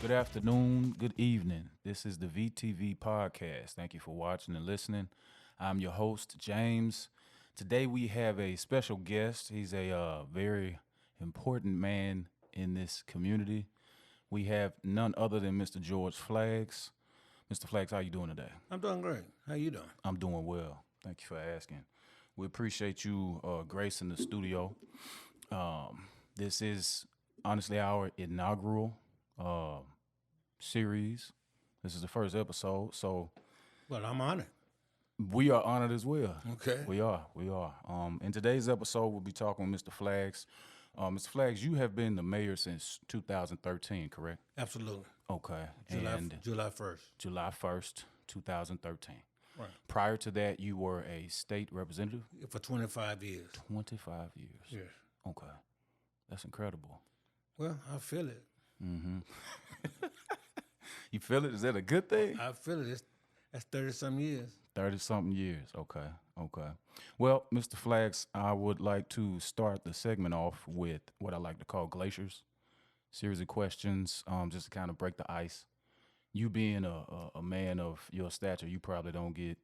Good afternoon, good evening. This is the VTV podcast. Thank you for watching and listening. I'm your host, James. Today we have a special guest. He's a very important man in this community. We have none other than Mr. George Flaggs. Mr. Flaggs, how you doing today? I'm doing great. How you doing? I'm doing well. Thank you for asking. We appreciate you gracing the studio. This is honestly our inaugural series. This is the first episode, so Well, I'm honored. we are honored as well. Okay. We are. In today's episode, we'll be talking with Mr. Flaggs. Mr. Flaggs, you have been the mayor since 2013, correct? Absolutely. Okay. July 1st. July 1st, 2013. Right. Prior to that, you were a state representative? For 25 years. 25 years. Yes. Okay. That's incredible. Well, I feel it. You feel it? Is that a good thing? I feel it. That's 30-some years. 30-something years. Okay. Well, Mr. Flaggs, I would like to start the segment off with what I like to call glaciers. Series of questions, just to kind of break the ice. You being a man of your stature, you probably don't get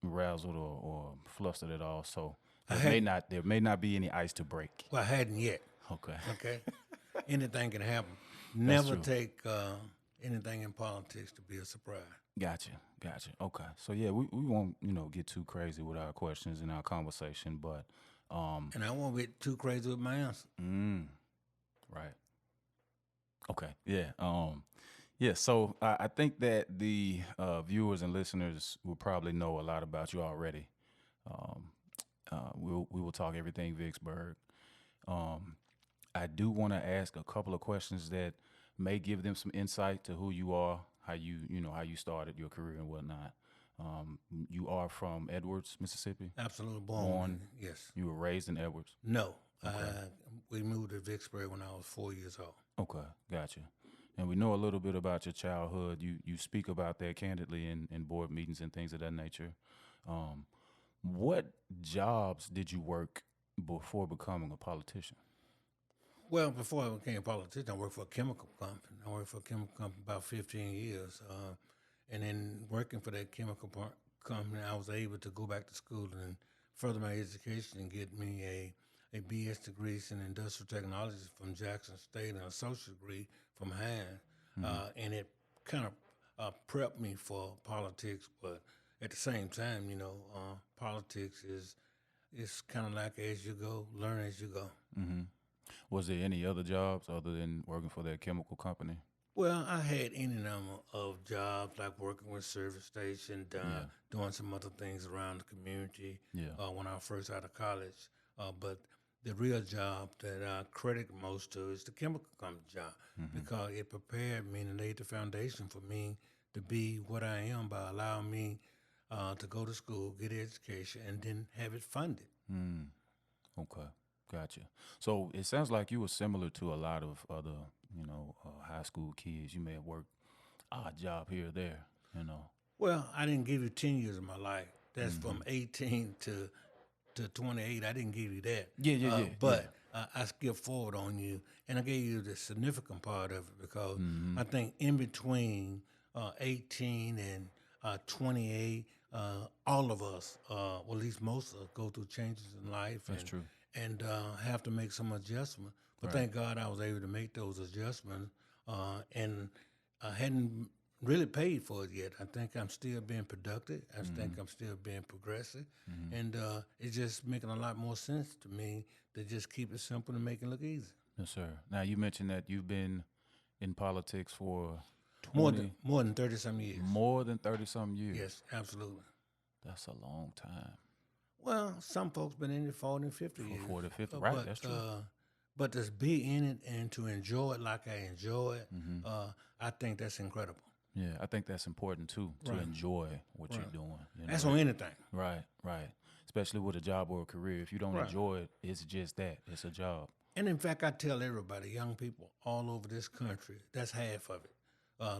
razzled or flustered at all. So there may not be any ice to break. Well, I hadn't yet. Okay. Anything can happen. That's Never true. take anything in politics to be a surprise. Gotcha. Okay. So yeah, we won't, get too crazy with our questions and our conversation, but And I won't get too crazy with my answer. right. Okay. Yeah. So I think that the viewers and listeners will probably know a lot about you already. We will talk everything Vicksburg. I do want to ask a couple of questions that may give them some insight to who you are, how you started your career and whatnot. You are from Edwards, Mississippi? Absolutely born. Yes. You were raised in Edwards? No. We moved to Vicksburg when I was 4 years old. Okay, gotcha. And we know a little bit about your childhood. You speak about that candidly in board meetings and things of that nature. What jobs did you work before becoming a politician? Well, before I became a politician, I worked for a chemical company. I worked for a chemical company about 15 years. And then working for that chemical company, I was able to go back to school and further my education and get me a BS degree in industrial technology from Jackson State and an associate degree from Hines. And it kind of prepped me for politics, but at the same time, politics is kind of like as you go, learn as you go. Mm-hmm. Was there any other jobs other than working for that chemical company? Well, I had any number of jobs, like working with service station, doing some other things around the community when I was first out of college. But the real job that I credit most to is the chemical company job because it prepared me and laid the foundation for me to be what I am by allowing me to go to school, get education, and then have it funded. Okay. Gotcha. So it sounds like you were similar to a lot of other, high school kids. You may have worked odd job here or there, Well, I didn't give you 10 years of my life. That's from 18 to 28. I didn't give you that. Yeah. But I skipped forward on you, and I gave you the significant part of it because I think in between 18 and 28, all of us, well, at least most of us, go through changes in life. That's true. And have to make some adjustment. But Right. thank God I was able to make those adjustments, and I hadn't really paid for it yet. I think I'm still being productive. I think I'm still being progressive. And it's just making a lot more sense to me to just keep it simple and make it look easy. Yes, sir. Now, you mentioned that you've been in politics for More than 30-some years. More than 30-some years. Yes, absolutely. That's a long time. Well, some folks been in it 40 and 50 years. 40, 50, right, that's true. But to be in it and to enjoy it like I enjoy it, I think that's incredible. Yeah, I think that's important too, to Right. enjoy what you're doing. That's on anything. Right. Especially with a job or a career. If you don't Right. enjoy it, it's just that. It's a job. And in fact, I tell everybody, young people all over this country, that's half of it.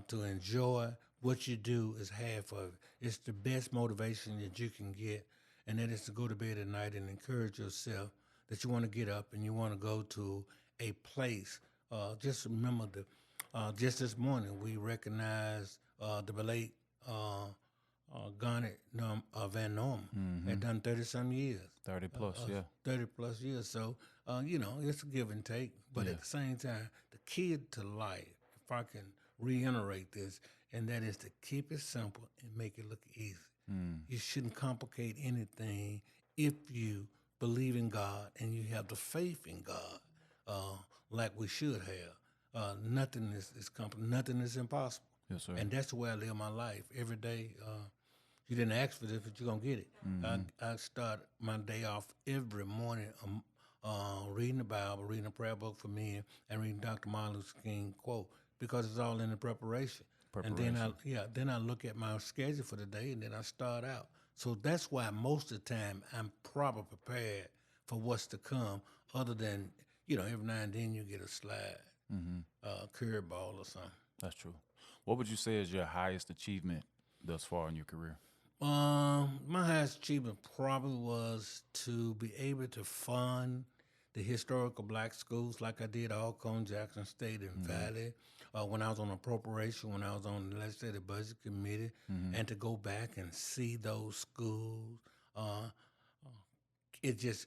To enjoy what you do is half of it. It's the best motivation that you can get, and that is to go to bed at night and encourage yourself that you want to get up and you want to go to a place. Just remember Just this morning, we recognized the late Garnet Van Norman had done 30-some years. 30 plus, yeah. 30 plus years. So, it's a give and take. But Yeah. at the same time, the key to life, if I can reiterate this, and that is to keep it simple and make it look easy. You shouldn't complicate anything if you believe in God and you have the faith in God, like we should have. Nothing nothing is impossible. Yes, sir. And that's the way I live my life every day. You didn't ask for this, but you're gonna get it. I start my day off every morning reading the Bible, reading a prayer book for me, and reading Dr. Martin Luther King quote because it's all in the preparation. And then I look at my schedule for the day, and then I start out. So that's why most of the time I'm probably prepared for what's to come. Other than every now and then you get a slide, curveball or something. That's true. What would you say is your highest achievement thus far in your career? My highest achievement probably was to be able to fund the historical black schools like I did Alcorn, Jackson State, and Valley. When I was on appropriation, when I was on the legislative budget committee, and to go back and see those schools, it just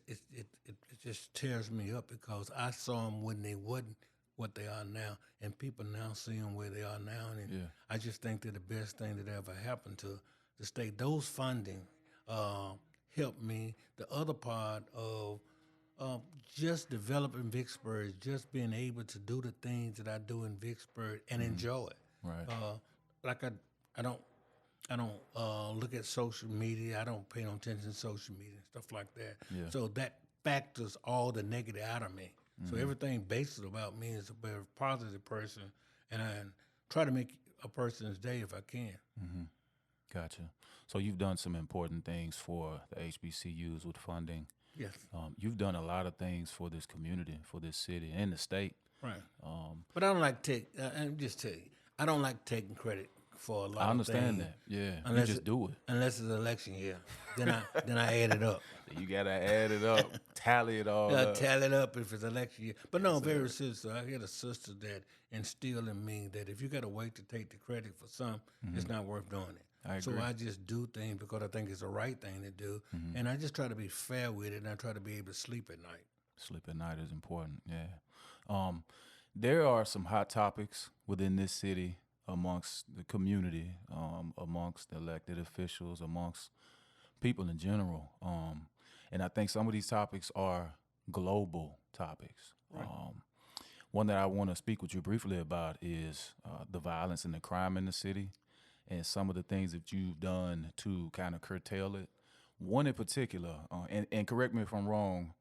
tears me up because I saw them when they wasn't what they are now, and people now see them where they are now, and I just think they're the best thing that ever happened to the state. Those funding helped me. The other part of just developing Vicksburg, just being able to do the things that I do in Vicksburg and enjoy it. Right. Like I don't look at social media. I don't pay no attention to social media and stuff like that. Yeah. So that factors all the negative out of me. So everything based about me is a very positive person, and I try to make a person's day if I can. Gotcha. So you've done some important things for the HBCUs with funding. Yes. You've done a lot of things for this community, for this city, and the state. Right. But I don't like I'm just tell you, I don't like taking credit for a lot I understand of things. that. Yeah. Unless you just do it. Unless it's election year. Then I add it up. You got to add it up, tally it all up. Tally it up if it's election year. But no, very serious. I had a sister that instilled in me that if you got to wait to take the credit for something, it's not worth doing it. I So agree. I just do things because I think it's the right thing to do. And I just try to be fair with it, and I try to be able to sleep at night. Sleep at night is important. Yeah. There are some hot topics within this city amongst the community, amongst the elected officials, amongst people in general. And I think some of these topics are global topics. Right. One that I want to speak with you briefly about is the violence and the crime in the city and some of the things that you've done to kind of curtail it. One in particular, and correct me if I'm wrong,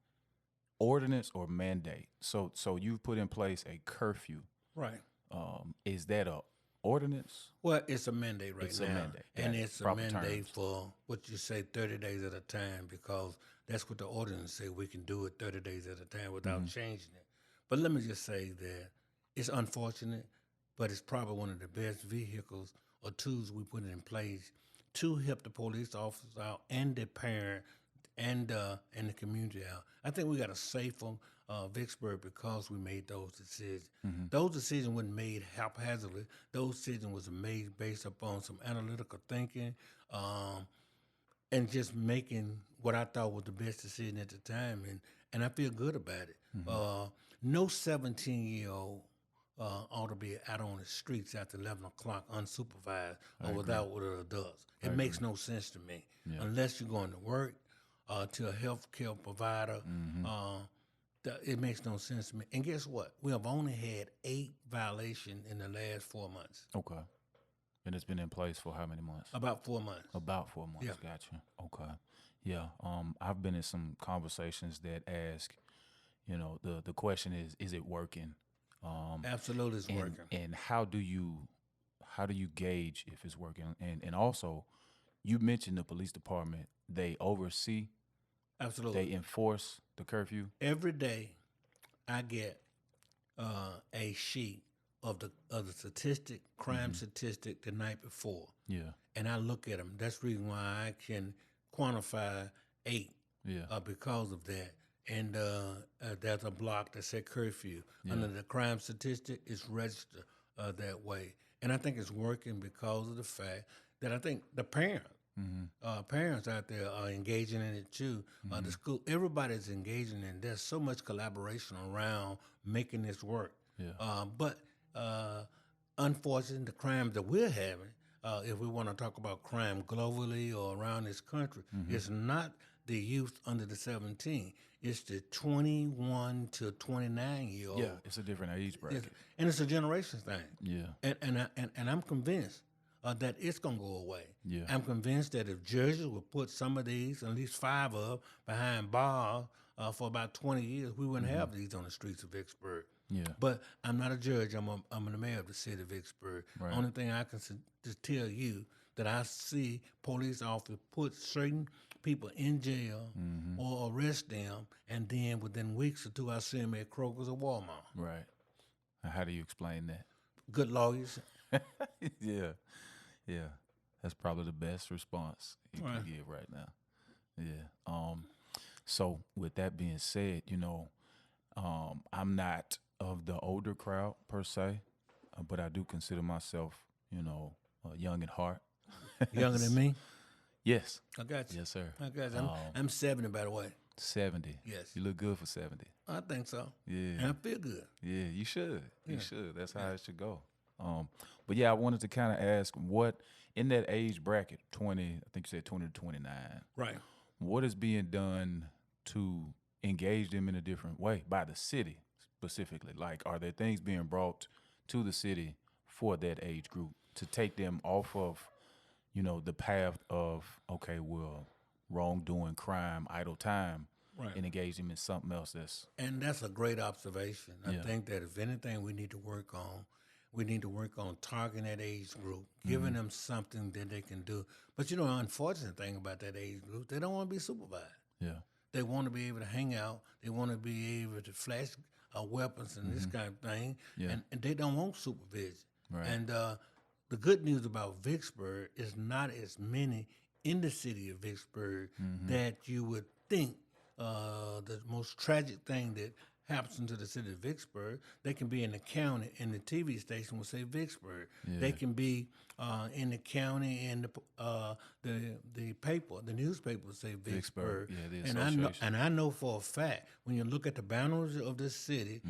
ordinance or mandate. So you've put in place a curfew. Right. Is that a ordinance? Well, it's a mandate right It's now. a mandate. And Got it. it's a Proper mandate terms. for what you say 30 days at a time because that's what the ordinance say. We can do it 30 days at a time without changing it. But let me just say that it's unfortunate, but it's probably one of the best vehicles or tools we put in place to help the police officers out and the parent and the community out. I think we got a safer Vicksburg because we made those decisions. Those decisions weren't made haphazardly. Those decisions was made based upon some analytical thinking and just making what I thought was the best decision at the time. And I feel good about it. No 17-year-old ought to be out on the streets after 11 o'clock unsupervised or without what it does. It makes no sense to me unless you're going to work to a health care provider. It makes no sense to me. And guess what? We have only had 8 violations in the last 4 months. Okay. And it's been in place for how many months? About 4 months. About 4 months. Yeah. Gotcha. Okay. Yeah. I've been in some conversations that ask, the question is it working? Absolutely, it's working. And how do you gauge if it's working? And also, you mentioned the police department. They oversee. Absolutely. They enforce the curfew. Every day, I get a sheet of the statistic, crime statistic the night before. Yeah. And I look at them. That's the reason why I can quantify 8 because of that. And there's a block that said curfew. Under the crime statistic, it's registered that way. And I think it's working because of the fact that I think the parents out there are engaging in it too. The school, everybody's engaging in. There's so much collaboration around making this work. Yeah. But unfortunately, the crimes that we're having, if we want to talk about crime globally or around this country, it's not the youth under the 17. It's the 21 to 29-year old. Yeah, it's a different age bracket. And it's a generation thing. Yeah. And I'm convinced that it's going to go away. Yeah. I'm convinced that if judges would put some of these, at least 5 of, behind bars for about 20 years, we wouldn't have these on the streets of Vicksburg. Yeah. But I'm not a judge. I'm the mayor of the city of Vicksburg. Right. Only thing I can just tell you that I see police officers put certain people in jail or arrest them, and then within weeks or two, I see them at Kroger's or Walmart. Right. How do you explain that? Good lawyers. Yeah. Yeah. That's probably the best response you can give right now. Yeah. So with that being said, I'm not of the older crowd per se, but I do consider myself, young at heart. Younger than me? Yes. I got you. Yes, sir. I got you. I'm 70, by the way. 70. Yes. You look good for 70. I think so. Yeah. And I feel good. Yeah, you should. You should. That's how it should go. But yeah, I wanted to kind of ask what in that age bracket, 20, I think you said 20 to 29. Right. What is being done to engage them in a different way by the city specifically? Like, are there things being brought to the city for that age group to take them off of, the path of, okay, well, wrongdoing, crime, idle time, and engage them in something else And that's a great observation. I Yeah. think that if anything we need to work on targeting that age group, giving them something that they can do. But the unfortunate thing about that age group, they don't want to be supervised. Yeah. They want to be able to hang out. They want to be able to flash weapons and this kind of thing. Yeah. And they don't want supervision. Right. And the good news about Vicksburg is not as many in the city of Vicksburg that you would think the most tragic thing that happens to the city of Vicksburg, they can be in the county and the TV station will say Vicksburg. Yeah. They can be in the county and the paper, the newspaper will say Vicksburg. Yeah, the and I know for a fact when you look at the boundaries of this city,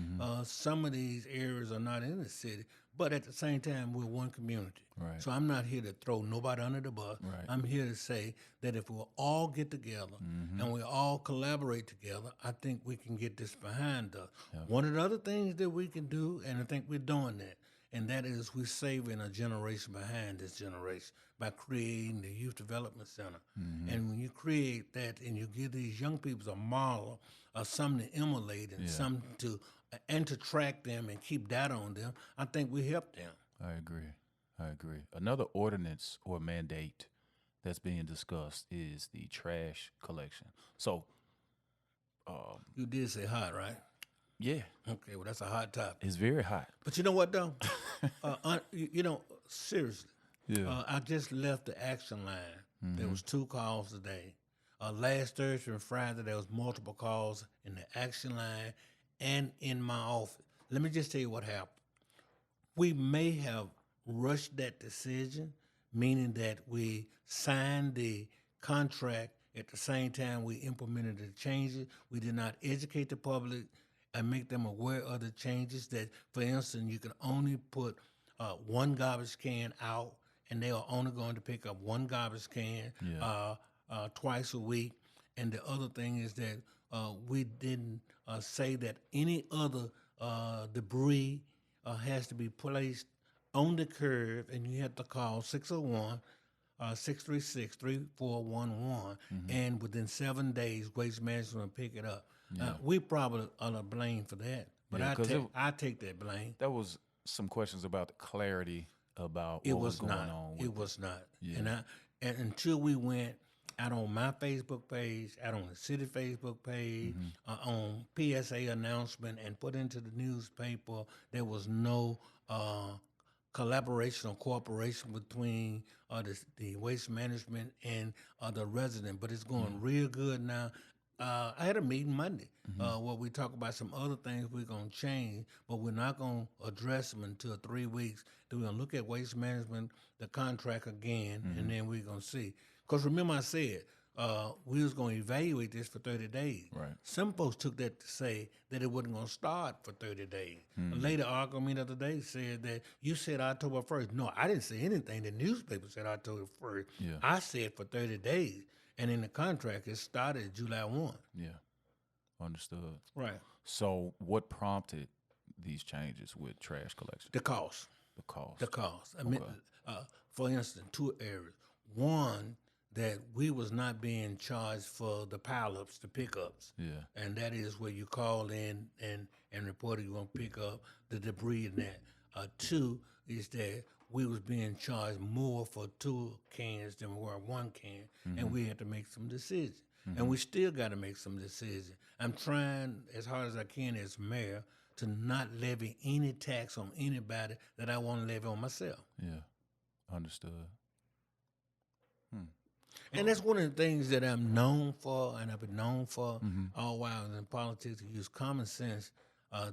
some of these areas are not in the city, but at the same time we're one community. Right. So I'm not here to throw nobody under the bus. Right. I'm here to say that if we'll all get together and we all collaborate together, I think we can get this behind us. One of the other things that we can do, and I think we're doing that, and that is we're saving a generation behind this generation by creating the Youth Development Center. And when you create that and you give these young people a model of something to emulate and something to track them and keep data on them, I think we help them. I agree. Another ordinance or mandate that's being discussed is the trash collection. So, You did say hot, right? yeah, Okay, well, that's a hot topic. it's very hot. But you know what, though? Seriously, Yeah. I just left the action line. There was 2 calls today. Last Thursday and Friday, there was multiple calls in the action line and in my office. Let me just tell you what happened. We may have rushed that decision, meaning that we signed the contract at the same time we implemented the changes. We did not educate the public and make them aware of the changes that, for instance, you can only put 1 garbage can out and they are only going to pick up 1 garbage can twice a week. And the other thing is that we didn't say that any other debris has to be placed on the curb, and you have to call 601-636-3411, and within 7 days, Waste Management will pick it up. We probably are to blame for that, but Yeah, I take that blame. There was some questions about the clarity about It what was was going not. on. It was not. And until we went out on my Facebook page, out on the city Facebook page, on PSA announcement, and put into the newspaper, there was no collaboration or cooperation between the waste management and the resident. But it's going real good now. I had a meeting Monday Mm-hmm. where we talk about some other things we're going to change, but we're not going to address them until 3 weeks. Then we're going to look at waste management, the contract again, and Mm-hmm. then we're going to see. Because remember I said we was going to evaluate this for 30 days. Right. Some folks took that to say that it wasn't going to start for 30 days. A Mm-hmm. lady argued me the other day said that you said October 1st. No, I didn't say anything. The newspaper said October 1st. Yeah. I said for 30 days. And in the contract, it started July 1. Yeah. Understood. Right. So, what prompted these changes with trash collection? The cost. The cost. The cost. I mean, for instance, 2 areas. One, that we was not being charged for the pile-ups, the pickups. Yeah. And that is where you call in and report it, you're going to pick up the debris in that. 2 is that we was being charged more for 2 cans than we were 1 can, and we had to make some decisions. And we still got to make some decisions. I'm trying as hard as I can as mayor to not levy any tax on anybody that I want to levy on myself. Yeah. Understood. And that's one of the things that I'm known for, and I've been known for Mm-hmm. all while in politics, to use common sense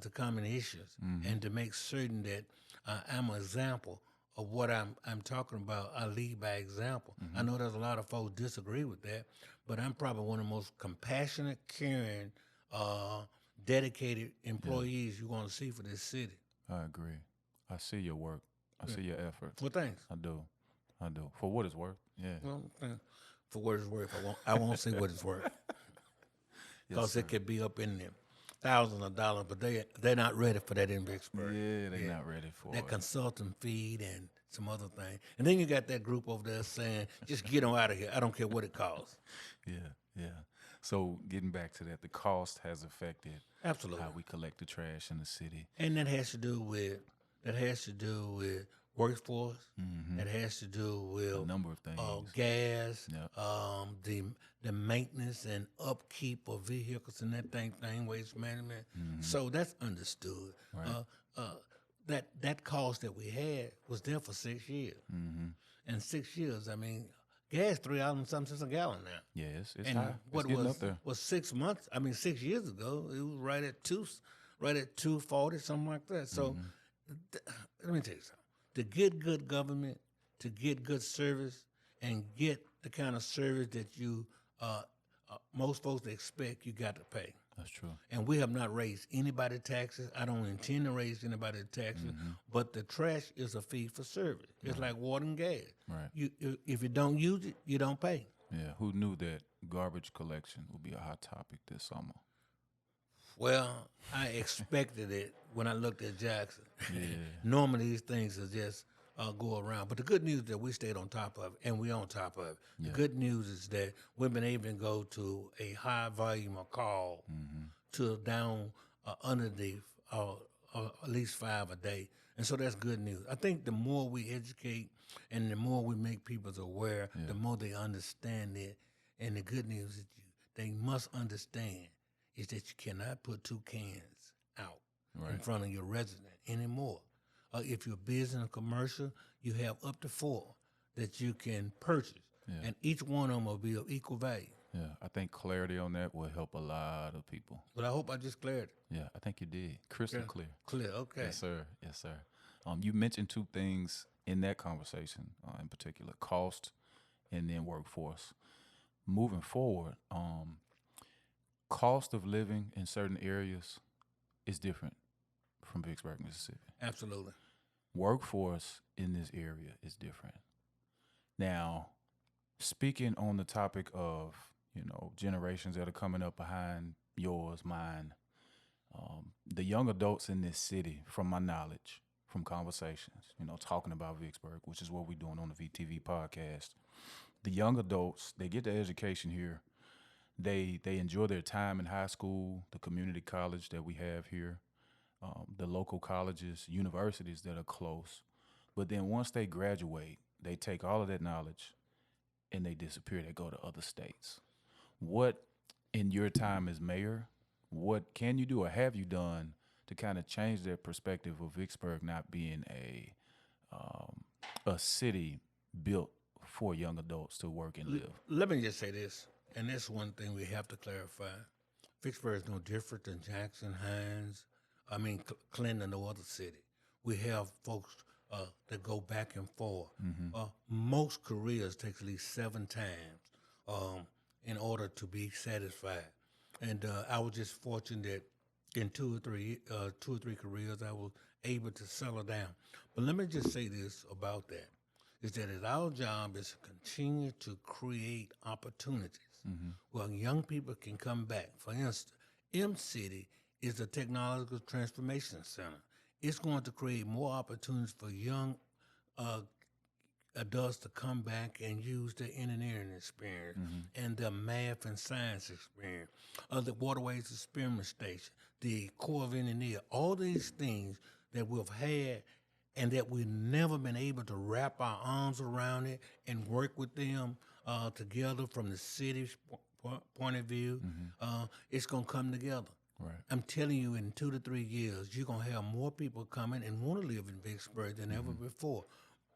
to common issues, Mm-hmm. and to make certain that I'm an example of what I'm talking about. I lead by example. Mm-hmm. I know there's a lot of folks disagree with that, but I'm probably one of the most compassionate, caring, dedicated employees you're going to see for this city. I agree. I see your work. I see your effort. Well, thanks. I do. I do. For what it's worth. Yeah. Well, for what it's worth, I won't say what it's worth. Because it could be up in them thousands of dollars, but they're not ready for that in Vicksburg. Yeah, they're not ready for That it. consultant feed and some other thing. And then you got that group over there saying, just get them out of here. I don't care what it costs. Yeah, yeah. So getting back to that, the cost has affected Absolutely. how we collect the trash in the city. And that has to do with workforce. Mm-hmm. That has to do with A number of things. gas, Yep. the maintenance and upkeep of vehicles and that thing, waste management. Mm-hmm. So that's understood. Right. That cost that we had was there for 6 years. Mm-hmm. And 6 years, I mean, gas $3 and something cents a gallon now. Yeah, it's And high. what it's getting was up there. was 6 months? I mean, 6 years ago, it was right at 240, something like that. So let me tell you something. To get good government, to get good service, and get the kind of service that you most folks expect, you got to pay. That's true. And we have not raised anybody's taxes. I don't intend to raise anybody's taxes. But the trash is a fee for service. It's like water and gas. Right. If you don't use it, you don't pay. Yeah. Who knew that garbage collection would be a hot topic this summer? Well, I expected it when I looked at Jackson. Yeah. Normally these things are just go around. But the good news is that we stayed on top of it, and we're on top of it. The good news is that we've been able to go to a high volume of call to down underneath at least 5 a day. And so that's good news. I think the more we educate and the more we make people aware, the more they understand it. And the good news is they must understand is that you cannot put 2 cans out in front of your resident anymore. If you're business or commercial, you have up to 4 that you can purchase, and each one of them will be of equal value. Yeah. I think clarity on that will help a lot of people. But I hope I just cleared it. Yeah, I think you did. Crystal clear. Clear, okay. Yes, sir. Yes, sir. You mentioned 2 things in that conversation, in particular, cost and then workforce. Moving forward, cost of living in certain areas is different from Vicksburg, Mississippi. Absolutely. Workforce in this area is different. Now, speaking on the topic of, generations that are coming up behind yours, mine, the young adults in this city, from my knowledge, from conversations, talking about Vicksburg, which is what we're doing on the VTV podcast, the young adults, they get their education here. They enjoy their time in high school, the community college that we have here, the local colleges, universities that are close. But then once they graduate, they take all of that knowledge and they disappear. They go to other states. What, in your time as mayor, what can you do or have you done to kind of change that perspective of Vicksburg not being a city built for young adults to work and live? Let me just say this. And that's one thing we have to clarify. Vicksburg is no different than Jackson, Hines, Clinton, or other city. We have folks that go back and forth. Most careers takes at least 7 times in order to be satisfied. And I was just fortunate that in two or three careers I was able to settle down. But let me just say this about that: is that our job is to continue to create opportunities where young people can come back. For instance, M City is a technological transformation center. It's going to create more opportunities for young adults to come back and use their engineering experience and their math and science experience, the Waterways Experiment Station, the Corps of Engineers, all these things that we've had and that we've never been able to wrap our arms around it and work with them together from the city's point of view. It's going to come together. Right. I'm telling you, in 2 to 3 years, you're going to have more people coming and want to live in Vicksburg than ever before.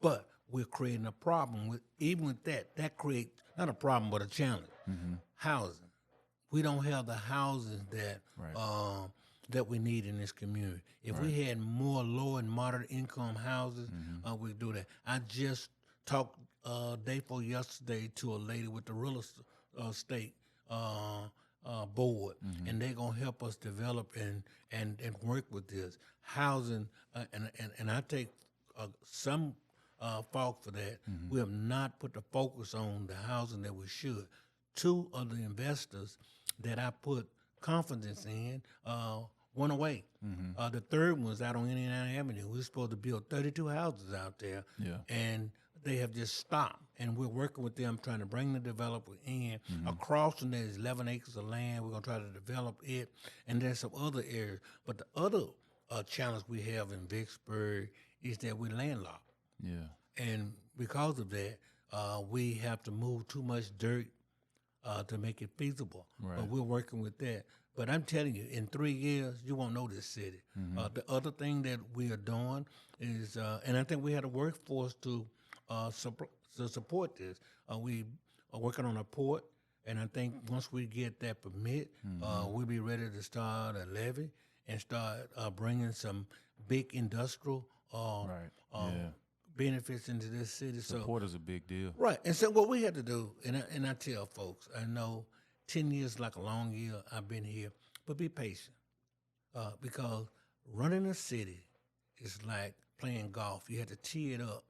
But we're creating a problem even with that. That creates not a problem, but a challenge. Housing. We don't have the housing that we need in this community. If we had more low and moderate income houses, we'd do that. I just talked day before yesterday to a lady with the real estate board, and they're gonna help us develop and work with this housing. And I take some fault for that. We have not put the focus on the housing that we should. 2 of the investors that I put confidence in went away. The third one was out on Indiana Avenue. We were supposed to build 32 houses out there, and they have just stopped. And we're working with them, trying to bring the developer in. Across from there is 11 acres of land. We're going to try to develop it. And there's some other areas. But the other challenge we have in Vicksburg is that we're landlocked. Yeah. And because of that, we have to move too much dirt to make it feasible. Right. But we're working with that. But I'm telling you, in 3 years, you won't know this city. The other thing that we are doing is, and I think we had a workforce to support this. We are working on a port, and I think once we get that permit, we'll be ready to start a levee and start bringing some big industrial benefits into this city. Support is a big deal. Right. And so what we had to do, and I tell folks, I know 10 years like a long year I've been here, but be patient because running a city is like playing golf. You have to tee it up,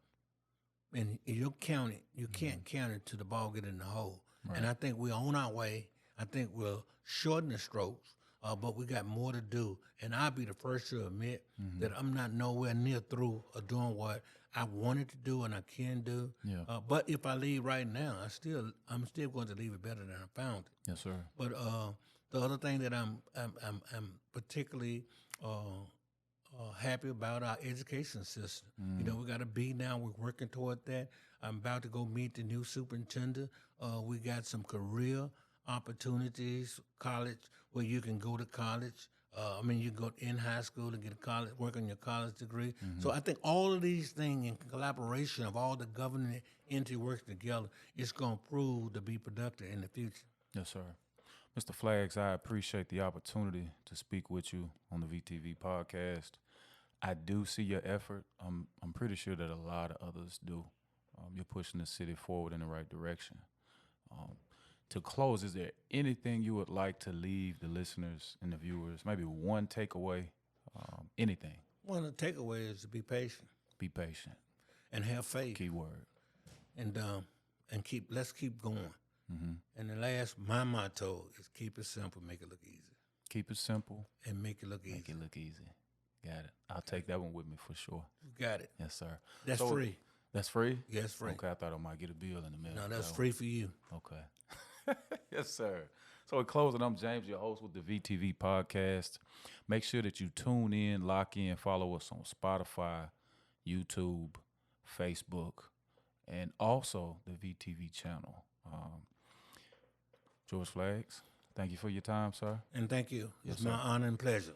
and you count it. You can't count it till the ball get in the hole. Right. And I think we're on our way. I think we'll shorten the strokes, but we got more to do. And I'll be the first to admit that I'm not nowhere near through doing what I wanted to do and I can do. Yeah. But if I leave right now, I'm still going to leave it better than I found it. Yes, sir. But the other thing that I'm particularly happy about our education system. You know, we got a B now. We're working toward that. I'm about to go meet the new superintendent. We got some career opportunities, college, where you can go to college. You can go in high school and get a college, work on your college degree. So I think all of these things in collaboration of all the governing entities working together, it's going to prove to be productive in the future. Yes, sir. Mr. Flags, I appreciate the opportunity to speak with you on the VTV podcast. I do see your effort. I'm pretty sure that a lot of others do. You're pushing the city forward in the right direction. To close, is there anything you would like to leave the listeners and the viewers? Maybe one takeaway, anything. One of the takeaways is to be patient. Be patient. And have faith. Key word. And let's keep going. And the last, my motto is keep it simple, make it look easy. Keep it simple. And make it look easy. Make it look easy. Got it. I'll take that one with me for sure. You got it. Yes, sir. That's free. That's free? Yes, free. Okay, I thought I might get a bill in the mail. No, that's free for you. Okay. Yes, sir. So in closing, I'm James, your host with the VTV podcast. Make sure that you tune in, lock in, follow us on Spotify, YouTube, Facebook, and also the VTV channel. George Flags, thank you for your time, sir. And thank you. Yes, it's my honor and pleasure.